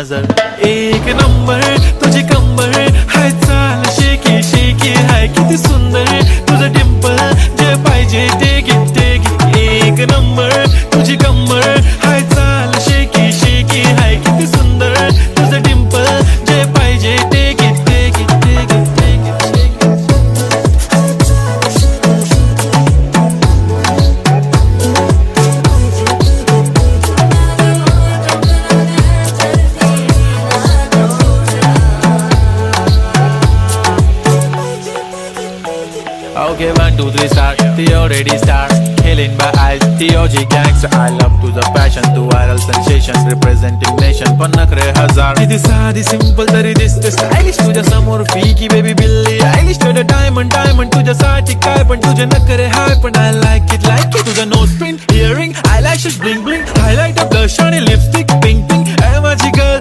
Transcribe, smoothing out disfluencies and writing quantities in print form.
नजर. एक नंबर तुझी कंबर हाय, चाल शेकी शेकी हाय, किती सुंदर तुझं डिंपल, जे पाहिजे ते घे ते घे. एक नंबर तुझी कंबर हाय, चाल शेकी शेकी हाय, किती सुंदर तुझं डिंपल, जे पाहिजे ते घे ते घे ते घे ते घे. Okay, 1, 2, 3 star, the already star. Killing by eyes, the OG gangster. I love to the passion, to viral sensation, representing nation. पण नखरे हजार, किती साधी simple तरी दिसते stylish. तुझ्या समोर फीकी baby बिल्ली आयलिश. तुझं diamond diamond तुझ्यासाठी काय पण, तुझे नखरे हाय पण I like it. तुझं nose print, earring, eyelashes bling bling, highlighter blush आणि lipstick pink pink.